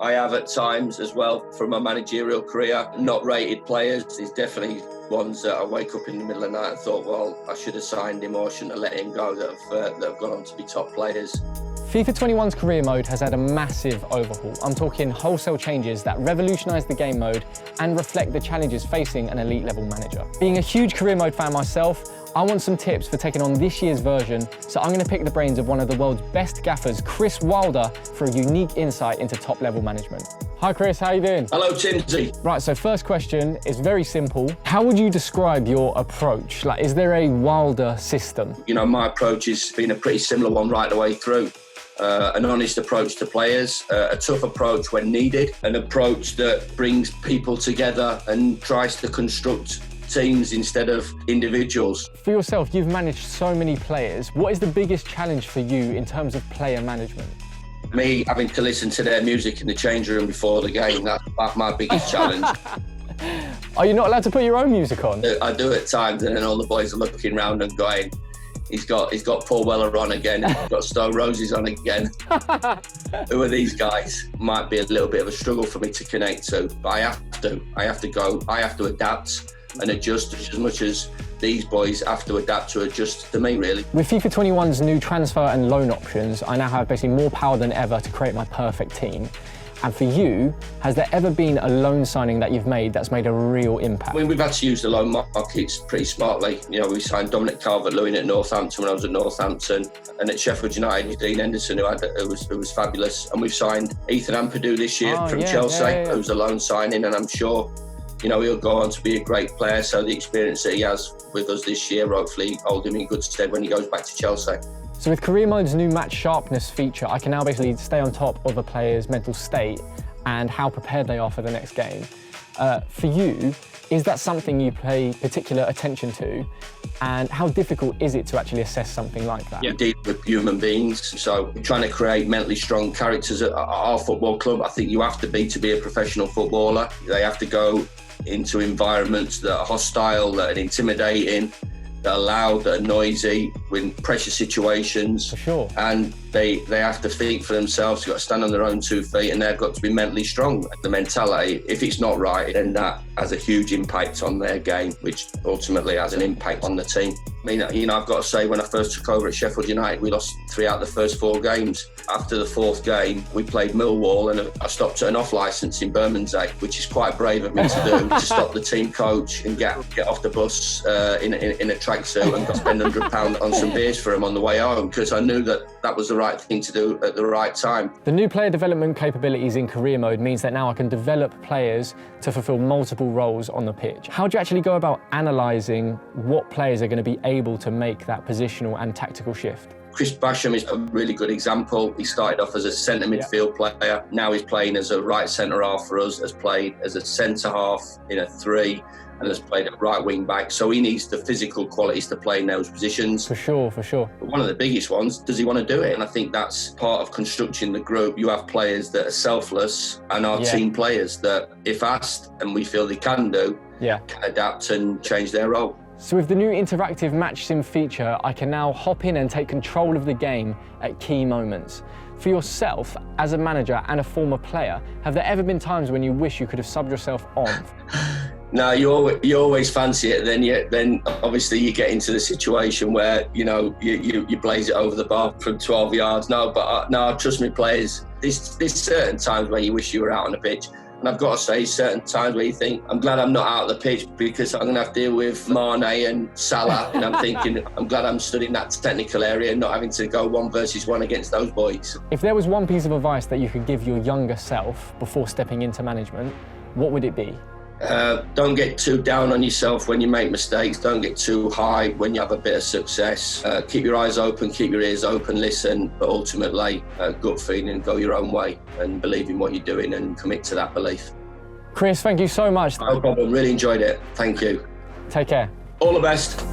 I have at times as well from my managerial career. Not rated players, there's definitely ones that I wake up in the middle of the night and thought, well, I should have signed him or I shouldn't have let him go, that have gone on to be top players. FIFA 21's career mode has had a massive overhaul. I'm talking wholesale changes that revolutionise the game mode and reflect the challenges facing an elite level manager. Being a huge career mode fan myself, I want some tips for taking on this year's version, so I'm going to pick the brains of one of the world's best gaffers, Chris Wilder, for a unique insight into top level management. Hi Chris, how you doing? Hello Timbsy. Right, so first question is very simple. How would you describe your approach? Like, is there a Wilder system? You know, my approach has been a pretty similar one right the way through. An honest approach to players, a tough approach when needed, an approach that brings people together and tries to construct teams instead of individuals. For yourself, you've managed so many players. What is the biggest challenge for you in terms of player management? Me having to listen to their music in the change room before the game, that's my biggest challenge. Are you not allowed to put your own music on? I do at times, and then all the boys are looking around and going, He's got Paul Weller on again. He's got Stone Roses on again. Who are these guys? Might be a little bit of a struggle for me to connect to, but I have to adapt and adjust just as much as these boys have to adapt to adjust to me, really. With FIFA 21's new transfer and loan options, I now have basically more power than ever to create my perfect team. And for you, has there ever been a loan signing that you've made that's made a real impact? I mean, we've had to use the loan markets pretty smartly. You know, we signed Dominic Calvert-Lewin at Northampton when I was at Northampton, and at Sheffield United, Dean Henderson, who was fabulous. And we've signed Ethan Ampadu this year from Chelsea, who's a loan signing, and I'm sure, you know, he'll go on to be a great player. So the experience that he has with us this year, hopefully hold him in good stead when he goes back to Chelsea. So with Career Mode's new match sharpness feature, I can now basically stay on top of a player's mental state and how prepared they are for the next game. For you, is that something you pay particular attention to? And how difficult is it to actually assess something like that? Yeah, deal with human beings. So trying to create mentally strong characters at our football club, I think you have to be a professional footballer. They have to go into environments that are hostile, that are intimidating, that are loud, that are noisy, in pressure situations. For sure. And they have to think for themselves. They've got to stand on their own 2 feet, and they've got to be mentally strong. The mentality, if it's not right, then that has a huge impact on their game, which ultimately has an impact on the team. I mean, you know, I've got to say, when I first took over at Sheffield United, we lost 3 out of the first 4 games. After the 4th game, we played Millwall, and I stopped at an off licence in Bermondsey, which is quite brave of me to do, to stop the team coach and get off the bus in a tracksuit and spend £100 on some beers for him on the way home, because I knew that was the right thing to do at the right time. The new player development capabilities in career mode means that now I can develop players to fulfill multiple roles on the pitch. How do you actually go about analysing what players are going to be able to make that positional and tactical shift? Chris Basham is a really good example. He started off as a centre midfield player. Now he's playing as a right centre half for us, has played as a centre half in a 3, and has played at right wing back. So he needs the physical qualities to play in those positions. For sure, for sure. But one of the biggest ones, does he want to do it? And I think that's part of constructing the group. You have players that are selfless and are team players that, if asked, and we feel they can do, can adapt and change their role. So with the new interactive match sim feature, I can now hop in and take control of the game at key moments. For yourself, as a manager and a former player, have there ever been times when you wish you could have subbed yourself on? No, you always fancy it. Then obviously you get into the situation where, you know, you blaze it over the bar from 12 yards. No, trust me, players, there's certain times where you wish you were out on the pitch. And I've got to say, certain times where you think, I'm glad I'm not out of the pitch, because I'm going to have to deal with Mane and Salah. And I'm thinking, I'm glad I'm stood in that technical area and not having to go 1 versus 1 against those boys. If there was one piece of advice that you could give your younger self before stepping into management, what would it be? Don't get too down on yourself when you make mistakes. Don't get too high when you have a bit of success. Keep your eyes open, keep your ears open, listen, but ultimately, gut feeling, go your own way and believe in what you're doing and commit to that belief. Chris, thank you so much. No problem, really enjoyed it. Thank you. Take care. All the best.